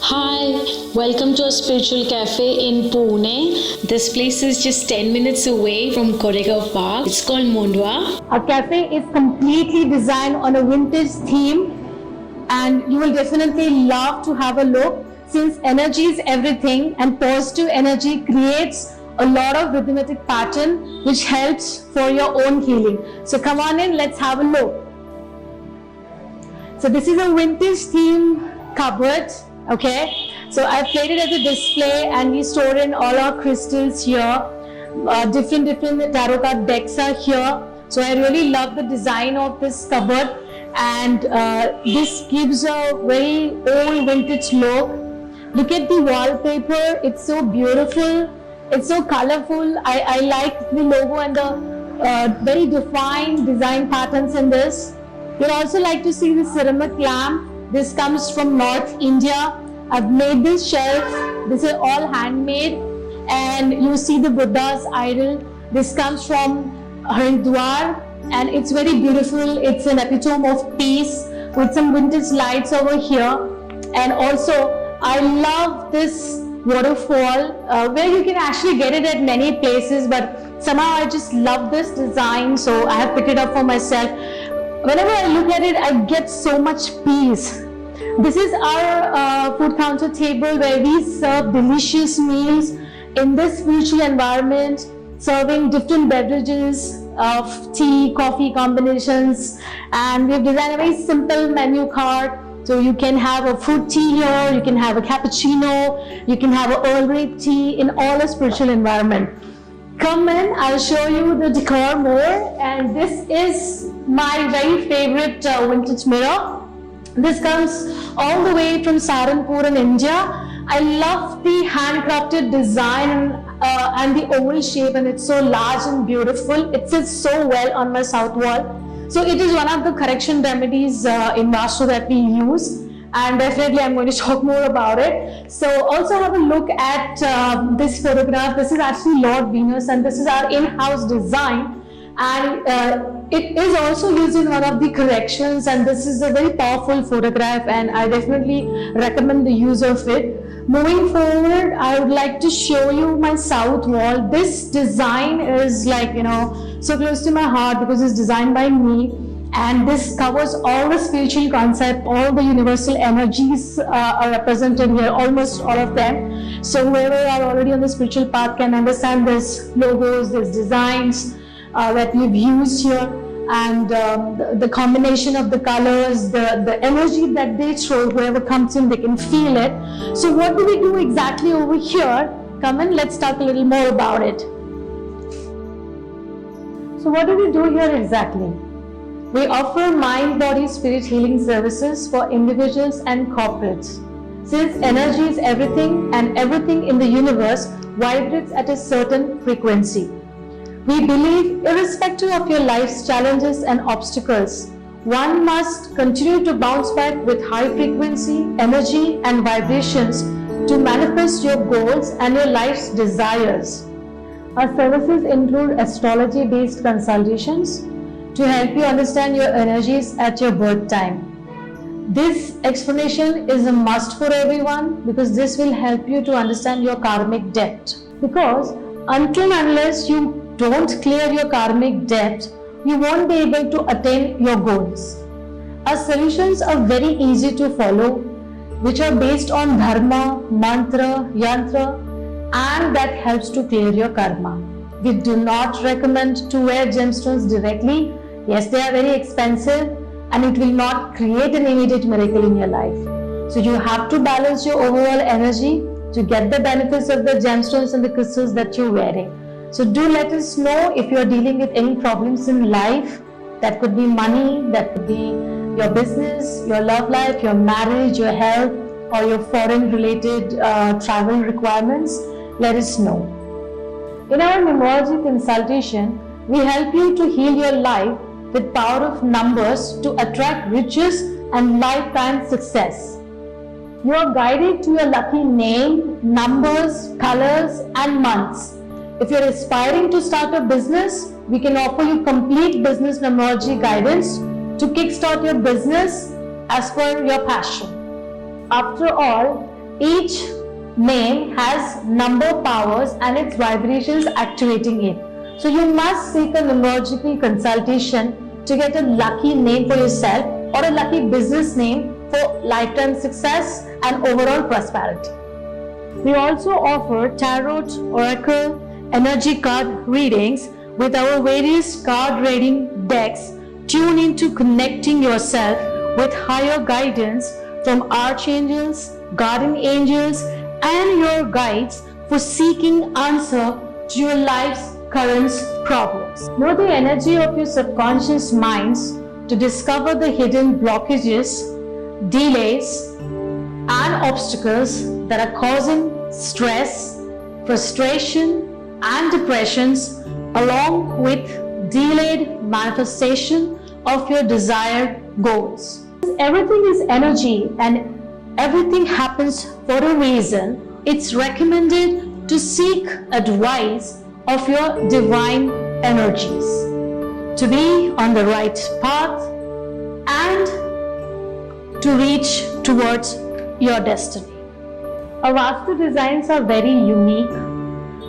Hi, welcome to a spiritual cafe in Pune. This place is just 10 minutes away from Koregaon Park. It's called Mondwa. Our cafe is completely designed on a vintage theme, and you will definitely love to have a look since energy is everything and positive energy creates a lot of rhythmic pattern which helps for your own healing. So come on in, let's have a look. So this is a vintage theme cupboard. Okay, so I've played it as a display and we store in all our crystals here. Different tarot card decks are here. So I really love the design of this cupboard, and this gives a very old vintage look. Look at the wallpaper, it's so beautiful, it's so colorful. I like the logo and the very defined design patterns in this. You'll also like to see the ceramic lamp. This comes from North India. I've made this shelf. This is all handmade. And you see the Buddha's idol. This comes from Haridwar and it's very beautiful. It's an epitome of peace with some vintage lights over here. And also, I love this waterfall where you can actually get it at many places, but somehow I just love this design, so I have picked it up for myself. Whenever I look at it, I get so much peace. This is our food counter table where we serve delicious meals in this spiritual environment, serving different beverages of tea, coffee combinations, and we've designed a very simple menu card. So you can have a fruit tea here, you can have a cappuccino, you can have a Earl Grey tea in all a spiritual environment. Come in, I'll show you the decor more, and this is my very favorite vintage mirror. This comes all the way from Saharanpur in India. I love the handcrafted design and the oval shape, and it's so large and beautiful. It sits so well on my south wall. So it is one of the correction remedies in Vastu that we use, and definitely I'm going to talk more about it. So also have a look at this photograph. This is actually Lord Venus, and this is our in-house design, and it is also used in one of the corrections, and this is a very powerful photograph and I definitely recommend the use of it. Moving forward, I would like to show you my south wall. This design is like, so close to my heart because it's designed by me, and this covers all the spiritual concept, all the universal energies are represented here, almost all of them. So whoever are already on the spiritual path can understand this logos, these designs that we've used here, and the combination of the colors, the energy that they throw, whoever comes in, they can feel it. So what do we do exactly over here? Come in, let's talk a little more about it. So what do we do here exactly? We offer mind, body, spirit healing services for individuals and corporates. Since energy is everything and everything in the universe vibrates at a certain frequency. We believe, irrespective of your life's challenges and obstacles, one must continue to bounce back with high frequency, energy and vibrations to manifest your goals and your life's desires. Our services include astrology-based consultations to help you understand your energies at your birth time. This explanation is a must for everyone because this will help you to understand your karmic debt. Because until and unless you don't clear your karmic debt, you won't be able to attain your goals. Our solutions are very easy to follow, which are based on dharma, mantra, yantra, and that helps to clear your karma. We do not recommend to wear gemstones directly. Yes, they are very expensive and it will not create an immediate miracle in your life. So you have to balance your overall energy to get the benefits of the gemstones and the crystals that you're wearing. So do let us know if you're dealing with any problems in life. That could be money, that could be your business, your love life, your marriage, your health, or your foreign related travel requirements. Let us know. In our numerology consultation, we help you to heal your life with power of numbers to attract riches and lifetime success. You are guided to your lucky name, numbers, colors, and months. If you're aspiring to start a business, we can offer you complete business numerology guidance to kickstart your business as per your passion. After all, Each name has number powers and its vibrations activating it. So you must seek a numerological consultation to get a lucky name for yourself or a lucky business name for lifetime success and overall prosperity. We also offer tarot, oracle, energy card readings with our various card reading decks tuned into connecting yourself with higher guidance from archangels, guardian angels, and your guides for seeking answer to your life's current problems. Know the energy of your subconscious minds to discover the hidden blockages, delays, and obstacles that are causing stress, frustration, and depressions, along with delayed manifestation of your desired goals. Everything is energy and everything happens for a reason. It's recommended to seek advice of your divine energies to be on the right path and to reach towards your destiny. Our Vastu designs are very unique.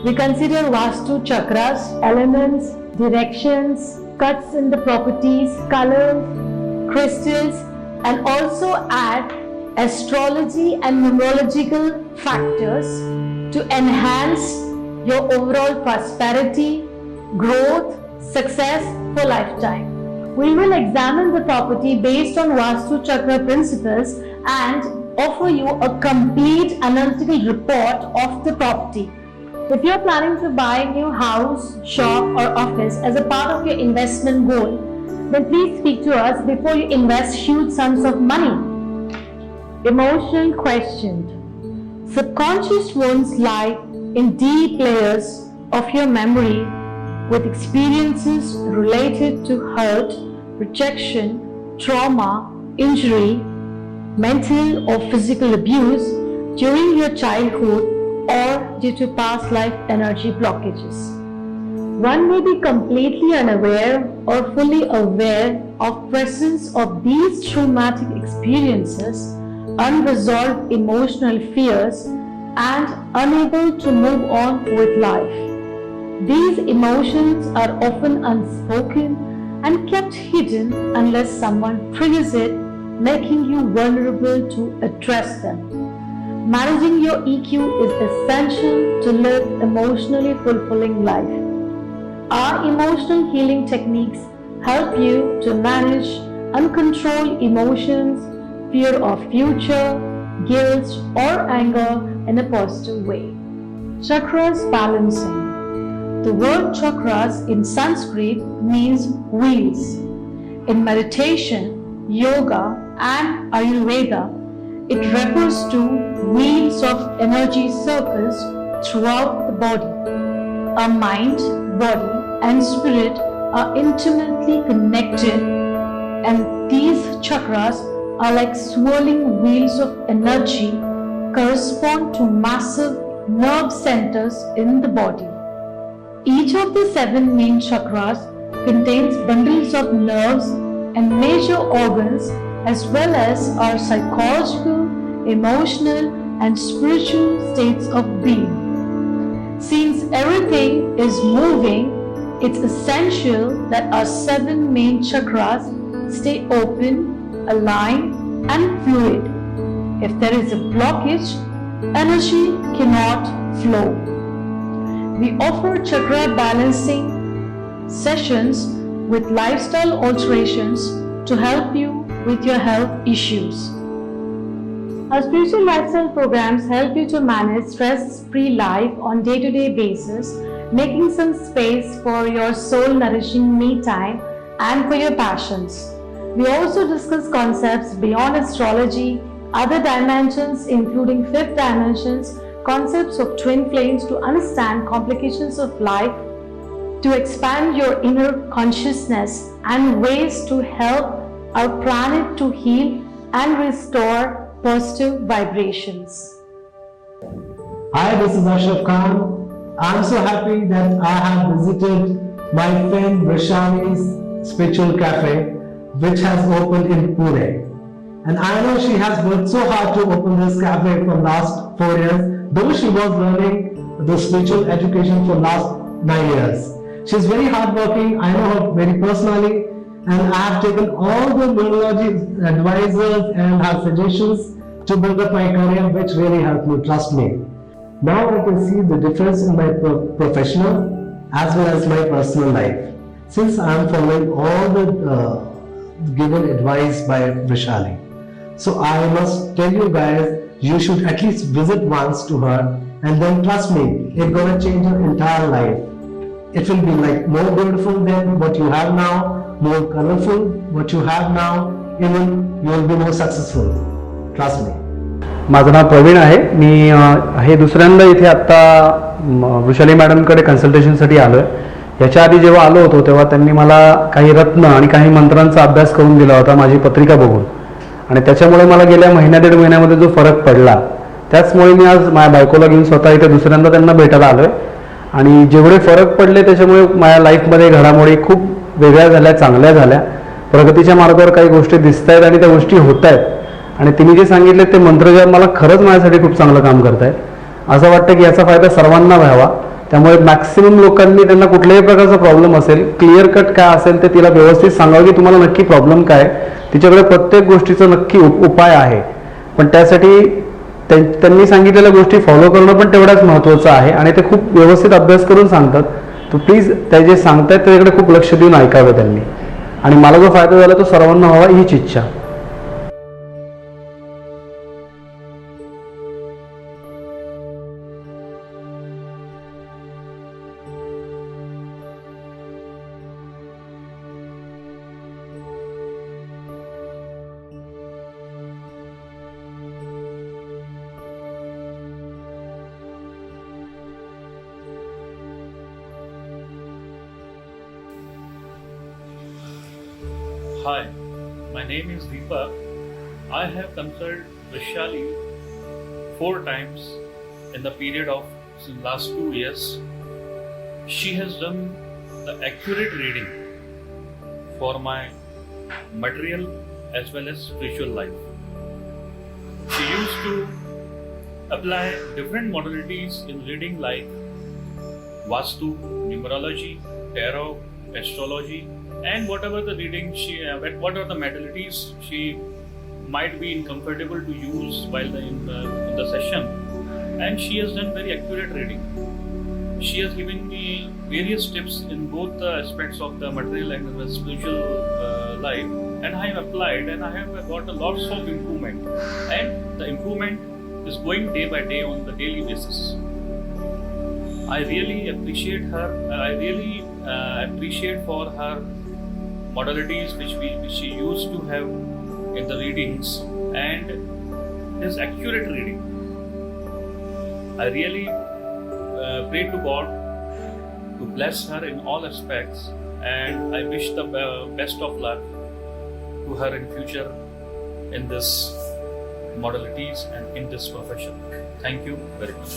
We consider Vastu chakras, elements, directions, cuts in the properties, colors, crystals, and also add astrology and numerological factors to enhance your overall prosperity, growth, success for lifetime. We will examine the property based on Vastu chakra principles and offer you a complete analytical report of the property. If you are planning to buy a new house, shop or office as a part of your investment goal, then please speak to us before you invest huge sums of money. Emotional questioned. Subconscious wounds lie in deep layers of your memory with experiences related to hurt, rejection, trauma, injury, mental or physical abuse during your childhood or due to past life energy blockages. One may be completely unaware or fully aware of presence of these traumatic experiences, unresolved emotional fears, and unable to move on with life. These emotions are often unspoken and kept hidden unless someone triggers it, making you vulnerable to address them. Managing your EQ is essential to live emotionally fulfilling life. Our emotional healing techniques help you to manage uncontrolled emotions, fear of future, guilt, or anger in a positive way. Chakras balancing. The word chakras in Sanskrit means wheels. In meditation, yoga, and Ayurveda, it refers to wheels of energy circles throughout the body. Our mind, body, and spirit are intimately connected, and these chakras are like swirling wheels of energy, correspond to massive nerve centers in the body. Each of the 7 main chakras contains bundles of nerves and major organs, as well as our psychological, emotional, and spiritual states of being. Since everything is moving, it's essential that our 7 main chakras stay open, aligned, and fluid. If there is a blockage, energy cannot flow. We offer chakra balancing sessions with lifestyle alterations to help you with your health issues. Our spiritual lifestyle programs help you to manage stress-free life on day-to-day basis, making some space for your soul-nourishing me time and for your passions. We also discuss concepts beyond astrology, other dimensions including 5th dimensions, concepts of twin flames to understand complications of life, to expand your inner consciousness, and ways to help our planet to heal and restore positive vibrations. Hi, this is Ashraf Khan. I'm so happy that I have visited my friend Vrishani's Spiritual Cafe, which has opened in Pune. And I know she has worked so hard to open this cafe from last 4 years, though she was learning the spiritual education for last 9 years. She's very hardworking. I know her very personally, and I have taken all the numerology advisors and her suggestions to build up my career, which really helped me. Trust me. Now I can see the difference in my professional as well as my personal life, since I am following all the given advice by Vrishali. So I must tell you guys, you should at least visit once to her, and then trust me, it's gonna change your entire life. It will be like more beautiful than what you have now, more colorful what you have now, even you will be more successful. Trust me. माझं नाव प्रवीण आहे. मी हे दुसऱ्यांदा इथे आत्ता वृषाली मॅडमकडे कन्सल्टेशनसाठी आलो आहे. याच्या आधी जेव्हा आलो होतो तेव्हा त्यांनी मला काही रत्न आणि काही मंत्रांचा अभ्यास करून दिला होता माझी पत्रिका बघून, आणि त्याच्यामुळे मला गेल्या महिन्या दीड महिन्यामध्ये जो फरक पडला, त्याचमुळे मी आज माझ्या बायकोला घेऊन स्वतः इथे दुसऱ्यांदा त्यांना भेटायला आलो आहे. आणि जेवढे फरक पडले त्याच्यामुळे माझ्या लाईफमध्ये घडामोडी खूप वेगळ्या झाल्या, चांगल्या झाल्या, प्रगतीच्या मार्गावर काही गोष्टी दिसत आहेत आणि त्या गोष्टी होत आहेत. आणि तिने जे सांगितले ते मंत्रजाप मला खरंच माझ्यासाठी खूप चांगलं काम करत आहेत. असं वाटतं की याचा फायदा सर्वांना व्हावा. त्यामुळे मॅक्सिमम लोकांनी त्यांना कुठल्याही प्रकारचा प्रॉब्लेम असेल, क्लिअर कट काय असेल ते तिला व्यवस्थित सांगावं की तुम्हाला नक्की प्रॉब्लेम काय. तिच्याकडे प्रत्येक गोष्टीचा नक्की उपाय आहे, पण त्यासाठी त्यांनी सांगितलेल्या गोष्टी फॉलो करणं पण तेवढाच महत्त्वाचं आहे. आणि ते खूप व्यवस्थित अभ्यास करून सांगतात. तर प्लीज ते जे सांगतायत त्याच्याकडे खूप लक्ष देऊन ऐकावं त्यांनी. आणि मला जो फायदा झाला तो सर्वांना व्हावा हीच इच्छा. Hi, my name is Deepak. I have consulted Vrishali 4 times in the period of last 2 years. She has done the accurate reading for my material as well as spiritual life. She used to apply different modalities in reading like Vastu, numerology, tarot, astrology, and whatever the reading what are the modalities she might be comfortable to use while in the session, and she has done very accurate reading. She has given me various tips in both the aspects of the material and the spiritual life, and I have applied and I have got a lots of improvement, and the improvement is going day by day on the daily basis. I really appreciate her. I really appreciate for her modalities which she used to have in the readings, and this accurate reading. I really pray to God to bless her in all aspects, and I wish the best of luck to her in future in this modalities and in this profession. Thank you very much.